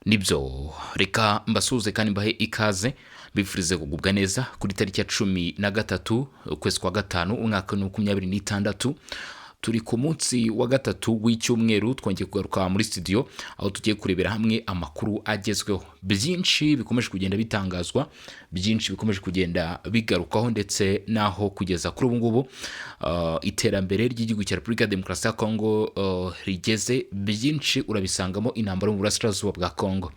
nibyo reka mbasuhuze kandi mbahe ikaze bifurize kugubwa neza kuri tariki ya 13 ukwezi kwa gatanu umwaka wa 2026. turi ku munsi wa gatatu w'icyumweru twongeye kugaruka muri studio aho tugiye kurebera hamwe amakuru agezweho. Byinshi bikomeje kugenda bitangazwa, byinshi bikomeje kugenda bigarukaho, ndetse naho kugeza kuri ubu ngubu iterambere ry'igihugu cya Repubulika ya Demokarasi ya Kongo rigeze. Byinshi urabisangamo intambara mu burasirazuba bwa Kongo.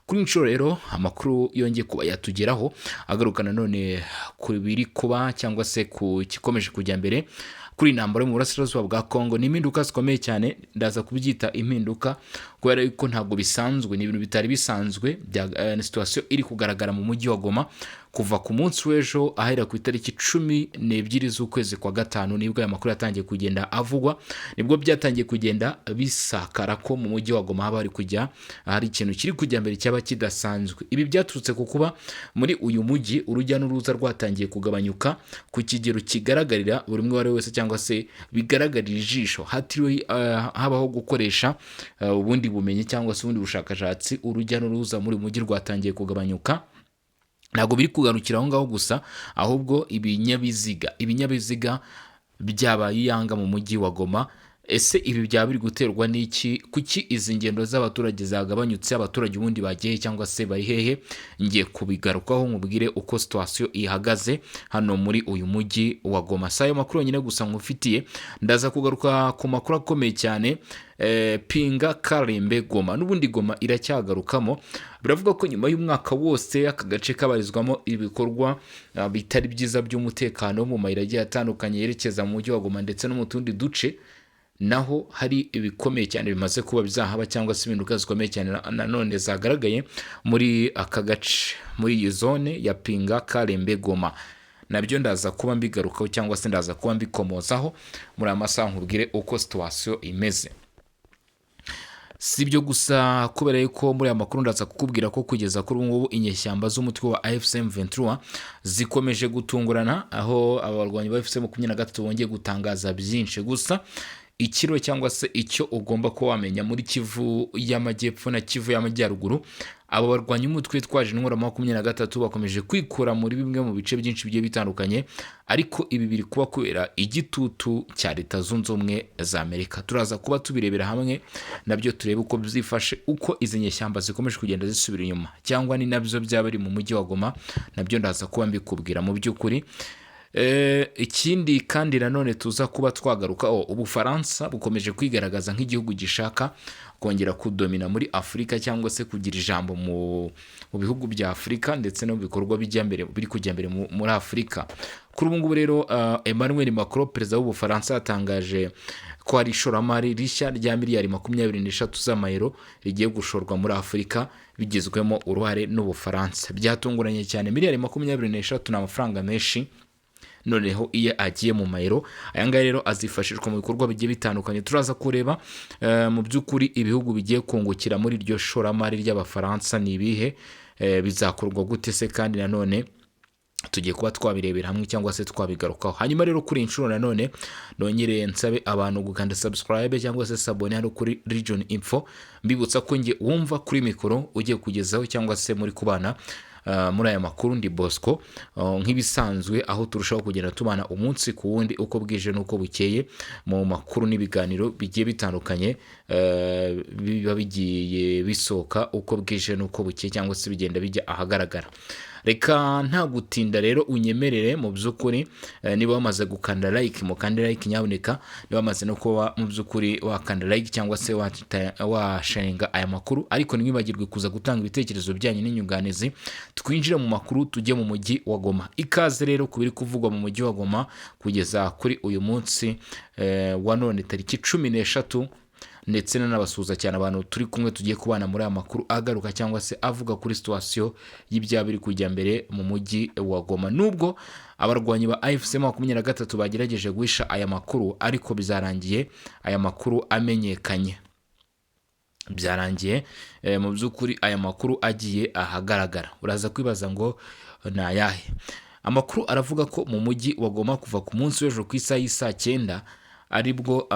Kuri inshuro rero amakuru yongeye kuba yatugeraho agaruka nanone ku biri kuba cyangwa se ku gikomeje kujya mbere kuri intambara mu burasirazuba bwa Kongo. Ni impinduka zikomeye cyane, ndaza kubyita impinduka kubera yuko ntabwo bisanzwe, ni ibintu bitari bisanzwe bya situation iri kugaragara mu mujyi wa Goma kuva ku munsi w'ejo ahera ku itariki 12 z'ukwezi kwa gatanu nibwo aya makuru yatangiye kugenda avugwa, nibwo byatangiye kugenda bisakara ko mu mujyi wa Goma haba hari kujya hari ikintu kiri kujya mbere cyaba kidasanzwe. Ibi byaturutse ku kuba muri uyu mujyi urujya n'uruza rwatangiye kugabanyuka ku kigero kigaragarira buri umwe wese cyangwa se bigaragarira ijisho, hatiriwe habaho gukoresha ubundi bumenyi cyangwa se ubundi bushakashatsi. Urujya n'uruza muri mujyi rwatangiye kugabanyuka, ntabwo biri kugarukira aho ngaho gusa, ahubwo ibinyabiziga byabaye iyanga mu mujyi wa Goma. Ese ibi byaba biri guterwa n'iki? Kuki izi ngendo z'abaturage zagabanyutse? Abaturage ubundi bagiye cyangwa se bari hehe? Ngiye kubigarukaho nkubwire uko situation ihagaze hano muri uyu mujyi wa Goma. Sayo makuru nyine gusa nkufitiye, ndaza kugaruka ku makuru akomeye cyane. Pinga Kalembe Goma, n'ubundi Goma iracyagarukamo. Biravuga ko nyuma y'umwaka wose aka gace kabarizwamo ibikorwa bitari byiza by'umutekano mu mayira agiye atandukanye yerekeza mu mujyi wa Goma ndetse no mu tundi duce, naho hari ibikomeye cyane bimaze kuba bizahaba cyangwa se impinduka zikomeye cyane nanone zagaragaye muri aka gace, muri iyi zone ya Pinga Kalembe Goma. Nabyo ndaza kuba mbigarukaho cyangwa se ndaza kuba mbikomozaho muri amasaha nkubwire uko situation imeze. Sibyo gusa, kubera yuko muri aya makuru ndaza kukubwira ko kugeza kuri ubu ngubu inyeshyamba z'umutwe wa AFC M23 zikomeje gutungurana, aho abarwanyi ba AFC M23 bongeye gutangaza byinshi. Gusa ikiro cyangwa se icyo ugomba ko wamenya muri Kivu y'Amajyepfo na Kivu y'Amajyaruguru, abo barwanyi umutwe twaje n'ingora 23 bakomeje kwikura muri bimwe mu bice byinshi bigiye bitandukanye, ariko ibi biri kuba kubera igitutu cya Leta Zunze Ubumwe za Amerika. Turaza kuba tubirebera hamwe nabyo turebe uko byifashe, uko izi nyeshyamba zikomeje kugenda zisubira inyuma, cyangwa ni nabyo byaba ari mu mujyi wa Goma. Nabyo ndaza kuba mbikubwira mu by'ukuri. Ikindi kandi nanone tuza kuba twagaruka, Ubufaransa bukomeje kwigaragaza nk'igihugu gishaka kongera kudomina muri Afurika cyangwa se kugira ijambo mu bihugu bya Afurika ndetse no bikorwa biri kujya mbere muri Afurika. Kuri ubu ngubu rero Emmanuel Macron, perezida w'Ubufaransa, yatangaje ko hari ishoramari rishya rya miliyari 23 z'amayero rigiye gushorwa muri Afurika bigizwemo uruhare n'Ubufaransa. Byatunguranye cyane, miliyari 23 ni amafaranga menshi. Noneho iyo agiye mu mayero, aya ngaya rero azifashishwa mu bikorwa bigiye bitandukanye. Turaza kureba mu by'ukuri ibihugu bigiye kungukira muri iryo shoramari ry'Abafaransa ni ibihe, bizakorwa gute se, kandi nanone tugiye kuba twabirebera hamwe cyangwa se twabigarukaho. Hanyuma rero kuri inshuro nanone nongere nsabe abantu gukanda subscribe cyangwa se sabone hano kuri Region Info, mbibutsa ko nge wumva kuri mikoro ugiye kugezaho cyangwa se muri kubana muri aya makuru ndi Bosco, nk'ibisanzwe aho turushaho kugenda tubana umunsi ku wundi uko bwije n'uko bukeye mu makuru n'ibiganiro bigiye bitandukanye biba bigiye bisoka uko bwije n'uko bukeye cyangwa se bigenda bijya ahagaragara. Reka nta gutinda rero unyemerere mu by'ukuri, niba wamaze gukanda like mukande like nyaboneka, niba wamaze no kuba mu by'ukuri wakanda like cyangwa se washaringa aya makuru, ariko ntimwibagirwe kuza gutanga ibitekerezo byanyu n'inyunganizi, twinjire mu makuru tujye mu mujyi wa Goma. Ikaze rero kubiri kuvugwa mu mujyi wa Goma kugeza kuri uyu munsi wa none tariki 13, ndetse n'abasuhuza cyane abantu turi kumwe tugiye kubana muri aya makuru agaruka cyangwa se avuga kuri situation y'ibyaba biri kujya mbere mu mujyi wa Goma. Nubwo abarwanyi ba AFC M23 bagerageje guhisha aya makuru, ariko bizarangiye aya makuru amenyekanye, byarangiye mu by'ukuri aya makuru agiye ahagaragara. Uraza kwibaza ngo na yahe amakuru? Aravuga ko mu mujyi wa Goma kuva ku munsi w'ejo ku isaha y'isa 9 aribwo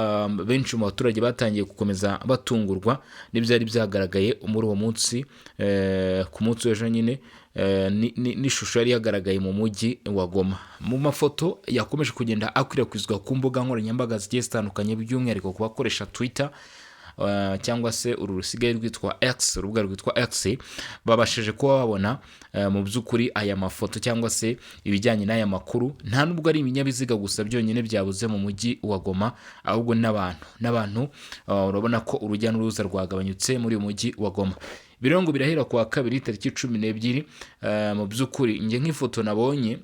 benshi mu baturage batangiye gukomeza batungurwa n'ibyari byagaragaye muri uwo munsi, ku munsi w'ejo nyine, n'ishusho yari yagaragaye mu mujyi wa Goma. Mu mafoto yakomeje kugenda akwirakwizwa ku mbuga nkoranyambaga zigiye zitandukanye, by'umwihariko ku bakoresha Twitter cyangwa se uru rusigaye rwitwa X, urubuga rwitwa X, babashije kuba babona mu by'ukuri aya mafoto cyangwa se ibijyanye n'aya makuru. Nta nubwo ari ibinyabiziga gusa byonyine byabuze mu mujyi wa Goma, ahubwo n'abantu urabona ko urujya n'uruza rwagabanyutse muri uyu mujyi wa Goma. Ibirango birahera ku wa kabiri tariki 12, mu by'ukuri nge nk'ifoto nabonye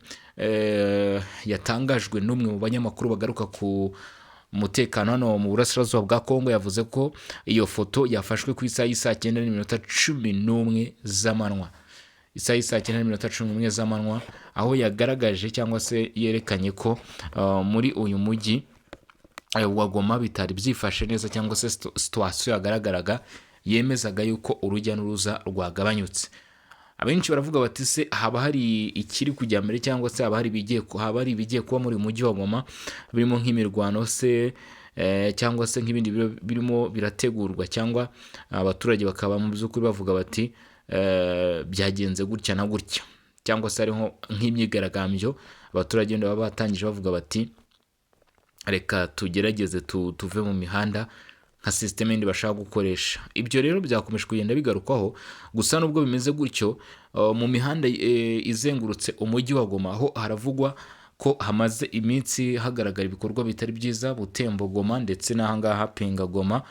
yatangajwe n'umwe mu banyamakuru bagaruka ku umutekano hano mu burasirazuba bwa Kongo, yavuze ko iyo foto yafashwe ku isaha y'isa 9:11 z'amanywa, isaha y'isa 9:11 z'amanywa, aho yagaragaje cyangwa se yerekanye ko muri uyu mujyi wa Goma bitari byifashe neza, cyangwa se situation yagaragaraga yemezaga yuko urujya n'uruza rwagabanyutse. Abenshi baravuga bati se haba hari ikiri kujya mbere, cyangwa se haba hari ibigiye kuba muri mujyi wa Goma, birimo nk'imirwano se, cyangwa se nk'ibindi birimo birategurwa, cyangwa abaturage bakaba mu by'ukuri bavuga bati byagenze gutya na gutya, cyangwa se hariho nk'imyigaragambyo abaturage baba batangije bavuga bati reka tugerageze tuve mu mihanda nka system yindi bashaka gukoresha. Ibyo rero byakomeje kugenda bigarukwaho, gusa nubwo bimeze gutyo, mu mihanda izengurutse umujyi wa Goma aho haravugwa ko hamaze iminsi hagaragara ibikorwa bitari byiza, Butembo Goma ndetse n'ahangaha Pinga Goma.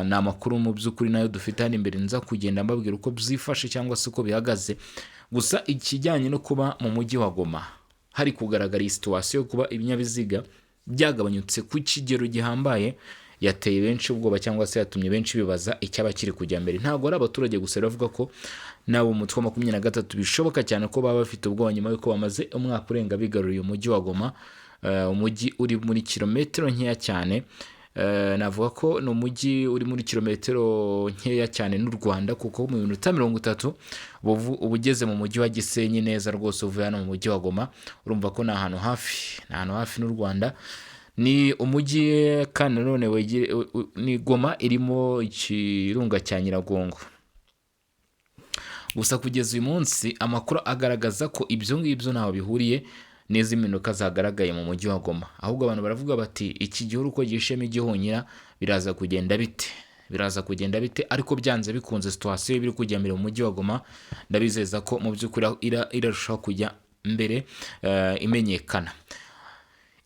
Ni amakuru mu by'ukuri nayo dufite hano imbere, nza kugenda mbabwira uko byifashe cyangwa se uko bihagaze. Gusa ikijyanye no kuba mu mujyi wa Goma hari kugaragara iyi situation yo kuba ibinyabiziga byagabanyutse ku kigero gihambaye, yateye benshi ubwoba, cyangwa se yatumye benshi bibaza icyaba kiri kujya mbere. Ntabwo ari abaturage gusa bavuga ko nabo umutwe wa 23 bishoboka cyane ko baba bafite ubwoba nyuma yuko bamaze umwaka urenga bigaruriye umujyi wa Goma, umujyi uri muri kilometero nkeya cyane. Navuga ko ni umujyi uri muri kilometero nkeya cyane n'u Rwanda, kuko mu minota 30 uba ugeze mu mujyi wa Gisenyi neza rwose uvuye hano mu mujyi wa Goma. Urumva ko ni ahantu hafi n'u Rwanda. Ni umujyi kandi none ni Goma irimo ikirunga cya Nyiragongo. Gusa kugeza uyu munsi amakuru agaragaza ko ibyo ngibyo ntaho bihuriye neza impinduka zagaragaye mu mujyi wa Goma, ahubwo abantu baravuga bati iki gihuru uko gishema igihunyira biraza kugenda bite, ariko byanze bikunze situation biri kujya mbere mu mujyi wa Goma, ndabizeza ko mu by'ukuri irarushaho kujya mbere imenyekana.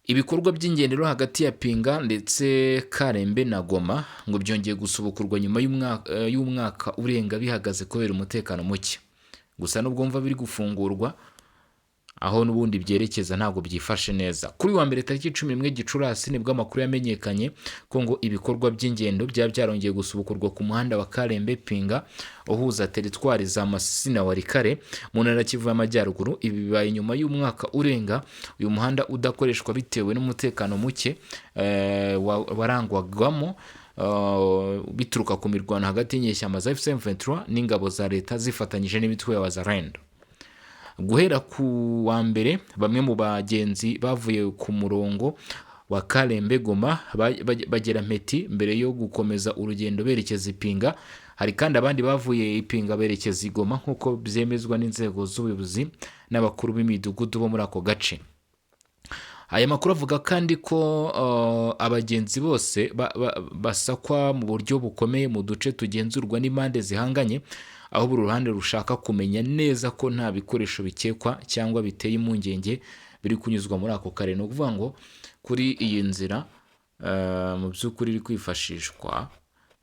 Ibikorwa by'ingendero hagati ya Pinga ndetse Karembe na Goma ngo byongeye gusubukurwa nyuma y'umwaka urenga bihagaze kubera umutekano muke. Gusa nubwo mva biri gufungurwa, aho n'ubundi byerekeza ntabwo byifashe neza. Kuri wa mbere tariki 11 Gicurasi nibwo amakuru yamenyekanye ko ngo ibikorwa by'ingendo byarongeye gusubukurwa ku muhanda wa Karembe Pinga uhuza teritwari za Masisi na Walikare mu ntara Kivu y'Amajyaruguru. Ibi bibaye nyuma y'umwaka urenga uyu muhanda udakoreshwa bitewe n'umutekano muke warangwagamo bituruka ku mirwano hagati y'inyeshyamba za M23 n'ingabo za leta zifatanyije n'imitwe ya Wazalendo. Guhera ku wa mbere bamwe mu bagenzi bavuye ku murongo wa Karembe Goma bagera Mpeti mbere yo gukomeza urugendo berekeza Ipinga. Hari kandi abandi bavuye Ipinga berekeza Goma nk'uko byemezwa n'inzego z'ubuyobozi n'abakuru b'imidugudu bo muri ako gace. Aya makuru avuga kandi ko abagenzi bose basakwa mu buryo bukomeye mu duce tugenzurwa n'impande zihanganye, aho buri ruhande rushaka kumenya neza ko nta bikoresho bikekwa cyangwa biteye impungenge biri kunyuzwa muri ako karere. Ni ukuvuga ngo kuri iyi nzira mu by'ukuri iri kwifashishwa,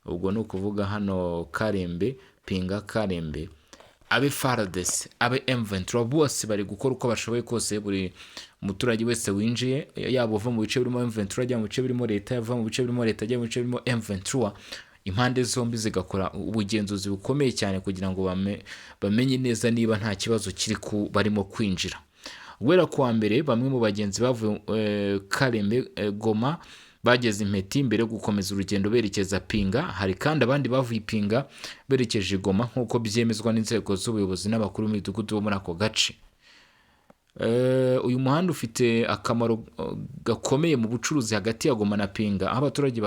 ubwo ni ukuvuga hano Karembe Pinga Karembe, abe FARDC abe M23 bose bari gukora uko bashoboye kose. Buri umuturage wese winjiye, yaba uva mu bice birimo M23 ajya mu bice birimo leta, yava mu bice birimo leta ajya mu bice birimo M23, impande zombi zigakora ubugenzuzi bukomeye cyane kugira ngo bamenye neza niba nta kibazo kiri barimo kwinjira. Guhera kuwa mbere bamwe mu bagenzi bavuye Karembe Goma bageze Mpeti mbere yo gukomeza urugendo berekeza Pinga. Hari kandi abandi bavuye Ipinga berekeje Goma nk'uko byemezwa n'inzego z'ubuyobozi n'abakuru b'imidugudu bo muri ako gace. Uyu muhanda ufite akamaro gakomeye mu bucuruzi hagati ya Goma na Pinga, aho abaturage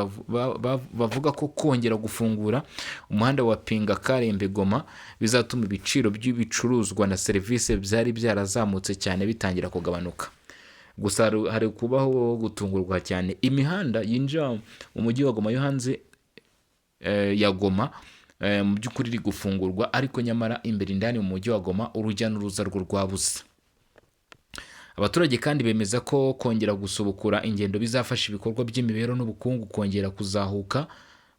bavuga ko kongera gufungura umuhanda wa Pinga Karembe Goma bizatuma ibiciro by'ibicuruzwa na serivisi byari byarazamutse cyane bitangira kugabanuka. Gusa hari kubaho gutungurwa cyane, imihanda yinjira mu mujyi wa Goma yo hanze ya Goma mu by'ukuri iri gufungurwa, ariko nyamara imbere indani mu mujyi wa Goma urujya n'uruza rwo rwabuze. Abaturage kandi bemeza ko kongera gusubukura ingendo bizafasha ibikorwa by'imibereho n'ubukungu kongera kuzahuka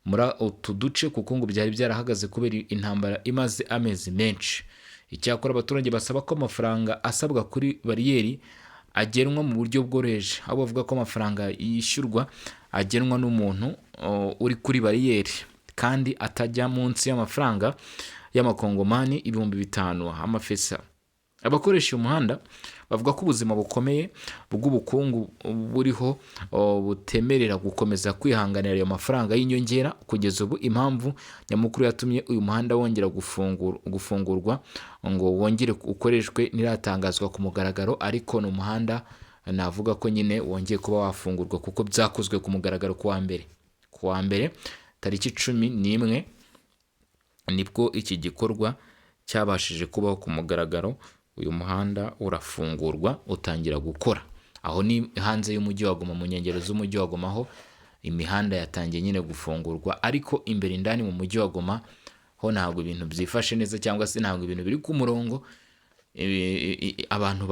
muri utu duce, kuko ngo byari byarahagaze kubera intambara imaze amezi menshi. Icyakora abaturage basaba ko amafaranga asabwa kuri bariyeri agenwa mu buryo bworoheje, aho bavuga ko amafaranga yishyurwa agenwa n'umuntu uri kuri bariyeri kandi atajya munsi y'amafaranga y'amakongomani 5,000 amafesa. Abakoresha uyu muhanda bavuga ko ubuzima bukomeye bw'ubukungu buriho butemerera gukomeza kwihanganira ayo mafaranga y'inyongera kugeza ubu. Impamvu nyamukuru yatumye uyu muhanda wongera gufungurwa ngo wongere ukoreshwe ntiratangazwa ku mugaragaro, ariko ni umuhanda navuga ko nyine wongeye kuba wafungurwa kuko byakozwe ku mugaragaro ku wa mbere tariki 11 nibwo iki gikorwa cyabashije kubaho ku mugaragaro. Uyu muhanda urafungurwa utangira gukora, aho ni hanze y'umujyi wa Goma, mu nkengero z'umujyi wa Goma aho imihanda yatangiye nyine gufungurwa, ariko imbere indani mu mujyi wa Goma ho ntabwo ibintu byifashe neza, cyangwa se ntabwo ibintu biri ku murongo. Abantu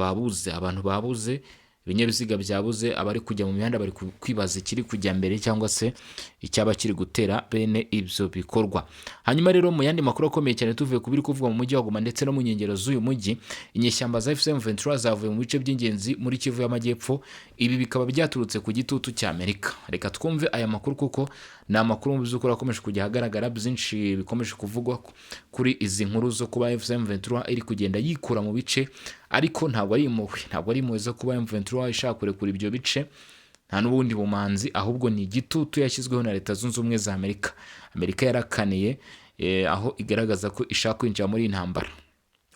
babuze, ibinyabiziga byabuze, abari kujya mu mihanda bari kwibaza ikiri kujya mbere cyangwa se icyaba kiri gutera bene ibyo bikorwa. Hanyuma rero mu yandi makuru akomeye cyane tuvuye ku biri kuvugwa mu mujyi wa Goma ndetse no mu nkengero z'uyu mujyi, inyeshyamba za M23 zavuye mu bice by'ingenzi muri Kivu y'Amajyepfo. Ibi bikaba byaturutse ku gitutu cya Amerika. Reka twumve aya makuru kuko ni amakuru mu by'ukuri akomeje kujya ahagaragara, byinshi bikomeje kuvugwa kuri izi nkuru zo kuba M23 iri kugenda yikura mu bice, ariko ntabwo ari impuhwe zo kuba M23 ishaka kurekura ibyo bice, nta n'ubundi bumanzi, ahubwo ni igitutu yashyizweho na Leta Zunze Ubumwe za Amerika. Amerika yarakaniye aho igaragaza ko ishaka kwinjira muri intambara.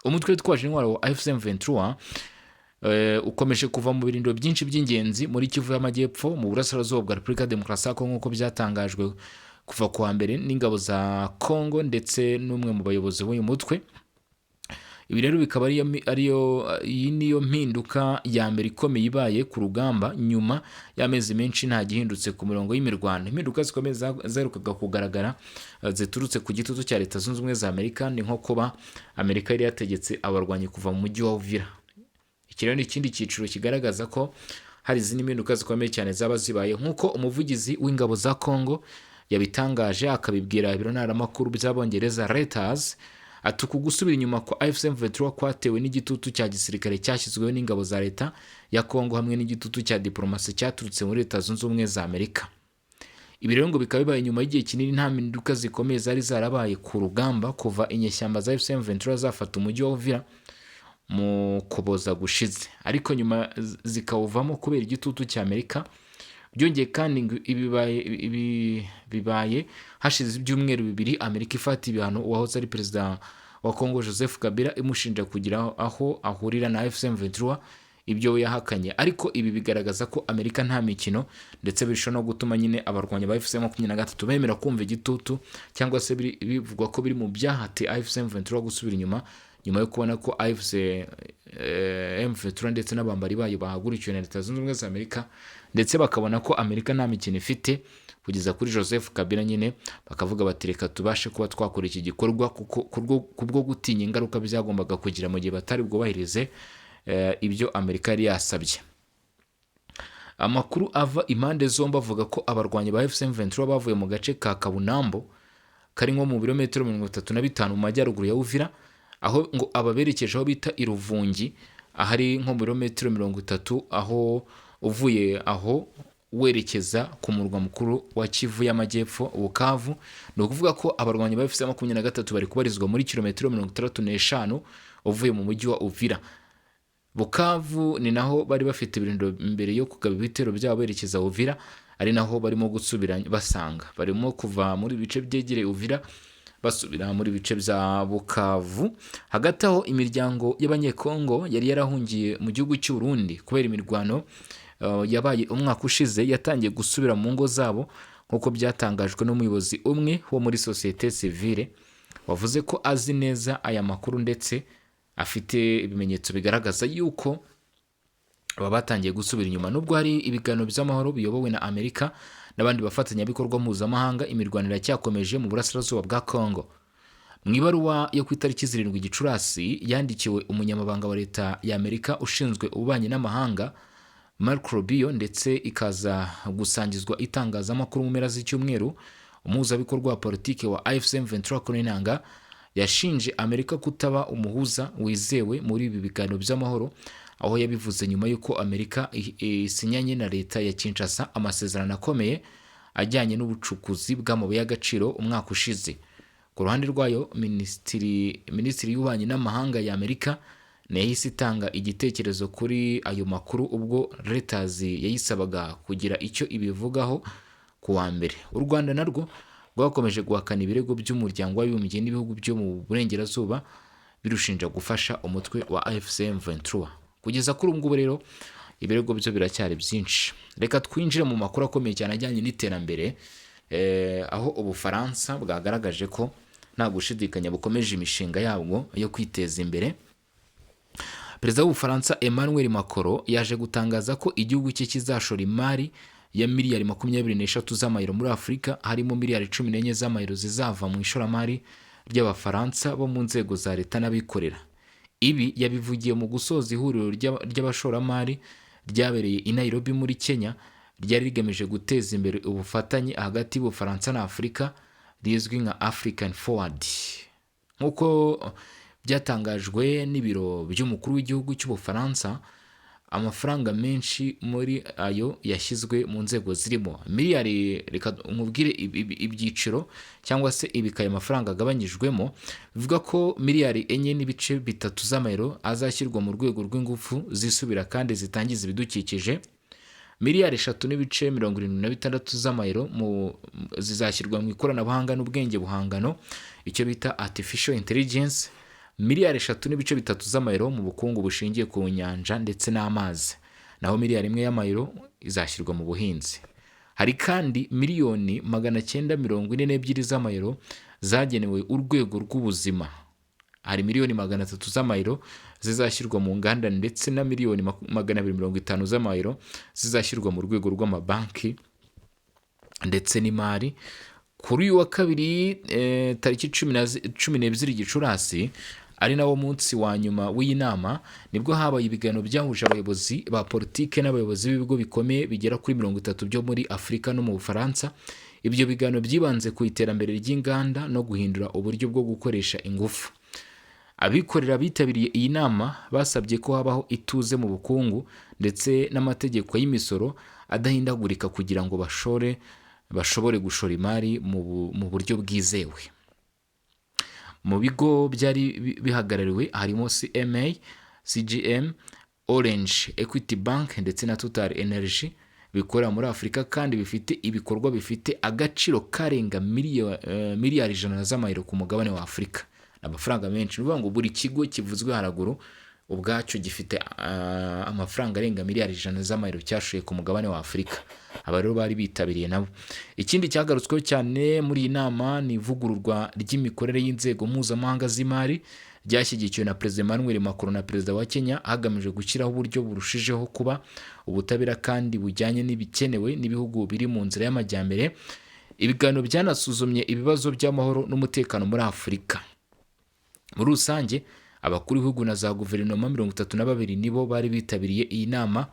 Umutwe witwaje intwaro wa M23 ukomeje kuva mu birindiro byinshi by'ingenzi muri Kivu y'Amajyepfo mu burasirazuba bwa Repubulika ya Demokarasi ya Kongo, nk'uko byatangajwe kuva ku wa mbere n'ingabo za Kongo ndetse n'umwe mu bayobozi b'uyu mutwe. Ibi rero bikaba iyi niyo mpinduka ya mbere ikomeye ibaye ku rugamba nyuma y'amezi menshi nta gihindutse ku mirongo y'imirwano. Impinduka zikomeye zaherukaga kugaragara ziturutse ku gitutu cya Leta Zunze Ubumwe za Amerika, ni nko kuba Amerika yari yategetse abarwanyi kuva mu mujyi wa Uvira. Iki rero ni ikindi cyiciro kigaragaza ko hari izindi mpinduka zikomeye cyane zaba zibaye, nk'uko umuvugizi w'ingabo za Kongo yabitangaje akabibwira ibiro ntaramakuru by'Abongereza Reuters. Ati uku gusubira inyuma kwa M23 kwatewe n'igitutu cya gisirikare cyashyizweho n'ingabo za leta ya Kongo hamwe n'igitutu cya diplomasi cyaturutse muri Leta Zunze Ubumwe za Amerika. Ibi rero ngo bikaba bibaye nyuma y'igihe kinini nta mpinduka zikomeye zari zarabaye ku rugamba kuva inyeshyamba za M23 zafata umujyi wa Uvira mu Kuboza gushize, ariko nyuma zikawuvamo kubera igitutu cya Amerika. Byongeye kandi ibi bibaye hashize ibyumweru 2 Amerika ifata ibihano uwahoze ari perezida wa Kongo Joseph Kabila imushinja kugira aho ahurira na M23, ibyo we yahakanye. Ariko ibi bigaragaza ko Amerika nta mikino, ndetse bishobora no gutuma nyine abarwanyi ba M23 bemera kumva igitutu, cyangwa se bivugwa ko biri mu byahate M23 gusubira inyuma yo kubona ko M23 ndetse n'abambari bayo bahagurikiwe na Leta Zunze Ubumwe za Amerika, ndetse bakabona ko Amerika nta mikino ifite kugeza kuri Joseph Kabila nyine bakavuga bati reka tubashe kuba twakora iki gikorwa kubwo gutinya ingaruka byagombaga kugira mu gihe batari bwubahirize ibyo Amerika yari yasabye. Amakuru ava impande zombi avuga ko abarwanyi ba M23 bavuye mu gace ka Kabunambo kari nko mu birometero 35 mu majyaruguru ya Uvira, aho ngo ababerekeje aho bita Iruvungi, ahari nko mu birometero 30 aho uvuye aho werekeza ku murwa mukuru wa Kivu y'Amajyepfo Bukavu. Ni ukuvuga ko abarwanyi ba M23 bari kubarizwa muri kilometero 35 uvuye mu mujyi wa Uvira. Bukavu ni naho bari bafite ibirindiro mbere yo kugaba ibitero byabo berekeza Uvira, ari naho barimo gusubira basanga. Barimo kuva muri bice byegereye Uvira basubira muri bice bya Bukavu. Hagati aho imiryango y'abanyekongo yari yarahungiye mu gihugu cy'u Burundi kubera imirwano yabaye umwaka ushize yatangiye gusubira mu ngo zabo, nk'uko byatangajwe n'umuyobozi umwe wo muri sosiyete sivile wavuze ko azi neza aya makuru ndetse afite ibimenyetso bigaragaza yuko aba batangiye gusubira inyuma. Nubwo hari ibiganiro by'amahoro biyobowe na Amerika n'abandi bafatanyabikorwa mpuzamahanga, imirwano iracyakomeje mu burasirazuba bwa Congo. Mu ibaruwa yo ku itariki 7 Gicurasi yandikiwe umunyamabanga wa leta ya Amerika ushinzwe ububanyi n'amahanga Marco Rubio ndetse ikaza gusangizwa itangazamakuru mu mpera z'icyumweru, umuhuzabikorwa wa politiki wa AFC M23 Kone yashinje Amerika kutaba umuhuza wizewe muri ibi biganiro by'amahoro, aho yabivuze nyuma y'uko Amerika isinyanye na leta ya Kinshasa amasezerano akomeye ajyanye n'ubucukuzi bw'amabuye y'agaciro umwaka ushize. Ku ruhande rwayo minisitiri y'ububanyi n'amahanga ya Amerika yahise itanga igitekerezo kuri ayo makuru ubwo Reuters yayisabaga kugira icyo ibivugaho ku wa mbere. U Rwanda narwo rwakomeje guhakana ibirego by'umuryango w'abibumbye n'ibihugu byo mu burengerazuba birushinja gufasha umutwe wa AFC M23. Kugeza kuri ubu ngubu rero ibirego byo biracyari byinshi. Reka twinjire mu makuru akomeye cyane ajyanye n'iterambere, aho Ubufaransa bwagaragaje ko nta gushidikanya bukomeje imishinga yabwo yo kwiteza imbere. Perezida w'Ubufaransa Emmanuel Macron yaje gutangaza ko igihugu cye kizashora imari ya miliyari 23 z'amayero muri Afurika, harimo miliyari 14 z'amayero zizava mu ishoramari ry'Abafaransa bo mu nzego za leta n'abikorera. Ibi yabivugiye mu gusoza ihuriro ry'abashoramari ryabereye i Nairobi muri Kenya, ryari rigamije guteza imbere ubufatanye hagati y'Ubufaransa na Afurika rizwi nka African Forward. Nk'uko byatangajwe n'ibiro by'umukuru w'igihugu cy'Ubufaransa, amafaranga menshi muri ayo yashyizwe mu nzego zirimo miliyari, reka nkubwire ibyiciro cyangwa se ibikaye amafaranga agabanyijwemo, bivuga ko miliyari 4.3 z'amayero azashyirwa mu rwego rw'ingufu zisubira kandi zitangiza ibidukikije, miliyari 3.76 z'amayero zizashyirwa mu ikoranabuhanga n'ubwenge buhangano, icyo bita artificial intelligence, miliyari 3.3 z'amayero mu bukungu bushingiye ku nyanja ndetse n'amazi, naho miliyari 1 y'amayero izashyirwa mu buhinzi. Hari kandi miliyoni 942 z'amayero zagenewe urwego rw'ubuzima, hari miliyoni 300 z'amayero zizashyirwa mu nganda ndetse na miliyoni 250 z'amayero zizashyirwa mu rwego rw'amabanki ndetse n'imari. Kuri uyu wa kabiri tariki 12 Gicurasi, ari nawo munsi wa nyuma w'iyi nama, nibwo habaye ibiganiro byahuje abayobozi ba politike n'abayobozi b'ibigo bikomeye bigera kuri 30 byo muri Afurika no mu Bufaransa. Ibyo biganiro byibanze ku iterambere ry'inganda no guhindura uburyo bwo gukoresha ingufu. Abikorera bitabiriye iyi nama basabye ko habaho ituze mu bukungu ndetse n'amategeko y'imisoro adahindagurika kugira ngo bashobore gushora imari mu buryo bwizewe. Mu bigo byari bihagarariwe harimo CMA, CGM, Orange, Equity Bank ndetse na Total Energy bikorera muri Afurika kandi bifite ibikorwa bifite agaciro karenga miliyari 100 z'amayero ku mugabane wa Afurika. Amafaranga menshi, nuvuga ngo buri kigo kivuzwe haraguru ubwacyo gifite amafaranga arenga miliyari 100 z'amayero cyashoye ku mugabane wa Afurika. Aba rero bari bitabiriye nabo. Ikindi cyagarutsweho cyane muri iyi nama ni ivugururwa ry'imikorere y'inzego mpuzamahanga z'imari ryashyigikiwe na Perezida Emmanuel Macron na Perezida wa Kenya, hagamijwe gushyiraho uburyo burushijeho kuba ubutabera kandi bujyanye n'ibikenewe n'ibihugu biri mu nzira y'amajyambere. Ibiganiro byanasuzumye ibibazo by'amahoro n'umutekano muri Afurika. Muri rusange, abakuru b'ibihugu na za guverinoma 32 nibo bari bitabiriye iyi nama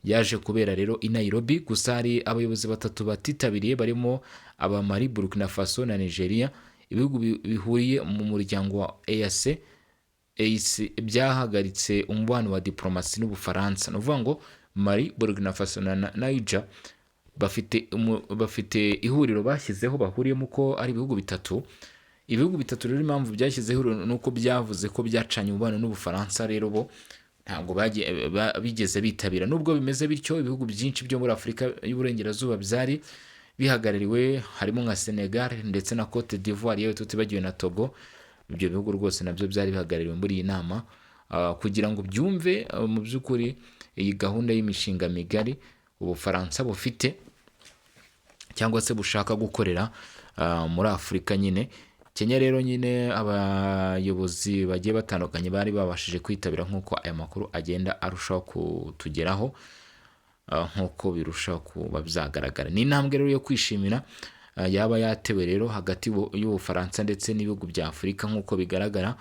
yaje kubera rero i Nairobi. Gusa hari abayobozi batatu batitabiriye barimo aba Mali, Burkina Faso na Nigeria. Ibihugu bihuriye mu muryango wa EAC byahagaritse umubano wa diplomasi n'Ubufaransa. Nuvuga ngo Mali, Burkina Faso na Niger bafite ihuriro bashyizeho bahuriyemo ko ari ibihugu bitatu. Ibihugu bitatu rero impamvu byashyizeho nuko byavuze ko byacanye umubano n'Ubufaransa, rero bo ntabwo bigeze bitabira. Nubwo bimeze bityo, ibihugu byinshi byo muri Afurika y'Uburengerazuba byari bihagarariwe harimo nka Senegal ndetse na Cote d'Ivoire, yewe tutibagiwe na Togo. Ibyo bihugu rwose nabyo byari bihagarariwe muri iyi nama kugira ngo byumve mu by'ukuri iyi gahunda y'imishinga migari Ubufaransa bufite cyangwa se bushaka gukorera muri Afurika nyine. Kenya rero nyine abayobozi bagiye batandukanye bari babashije kwitabira nk'uko aya makuru agenda arushaho kutugeraho, nk'uko birushaho kuba byagaragara. Ni intambwe rero yo kwishimira yaba yatewe rero hagati y'Ubufaransa ndetse n'ibihugu bya Afurika nk'uko bigaragara.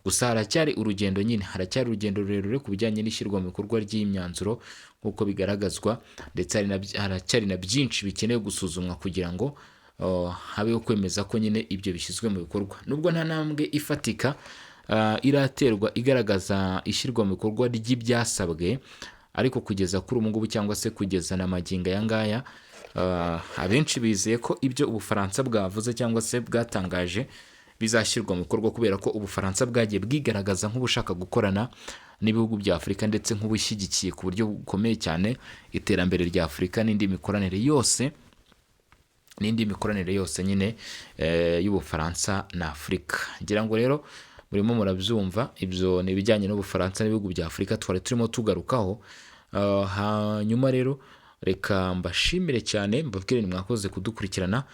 Gusa haracyari urugendo nyine, haracyari urugendo rurerure ku bijyanye n'ishyirwa mu bikorwa ry'imyanzuro nk'uko bigaragazwa, ndetse haracyari na byinshi bikenewe gusuzumwa kugira ngo habeho kwemeza ko nyine ibyo bishyizwe mu bikorwa. Nubwo nta ntambwe ifatika iraterwa igaragaza ishyirwa mu bikorwa ry'ibyasabwe, ariko kugeza kuri ubu ngubu cyangwa se kugeza na magingo aya ngaya, abenshi bizeye ko ibyo Ubufaransa bwavuze cyangwa se bwatangaje bizashyirwa mu bikorwa, kubera ko Ubufaransa bwagiye bwigaragaza nk'ubushaka gukorana n'ibihugu bya Afurika ndetse nk'ubushyigikiye ku buryo bukomeye cyane iterambere rya Afurika n'indi mikoranire yose nyine y'Ubufaransa na Afurika. Ngira ngo rero murimo murabyumva, ibyo ni ibijyanye n'Ubufaransa n'ibihugu bya Afurika twari turimo tugarukaho. Hanyuma rero reka mbashimire cyane, mbabwire ni mwakoze kudukurikirana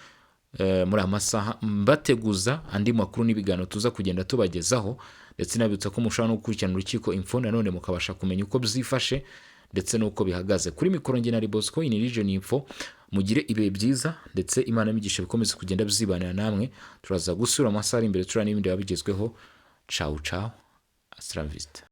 muri aya masaha, mbateguza andi makuru n'ibiganiro tuza kugenda tubagezaho, ndetse nabibutsa ko mushobora no gukurikirana Urukiko Info nanone mukabasha kumenya uko byifashe ndetse n'uko bihagaze. Kuri mikoro njye na Bosco in Region Info, mugire ibihe byiza ndetse Imana imigisha bikomeze kugenda byibanira namwe. Turaza gusura amasaha ari imbere turana n'ibindi babigezweho. Ciao ciao, hasta la vista.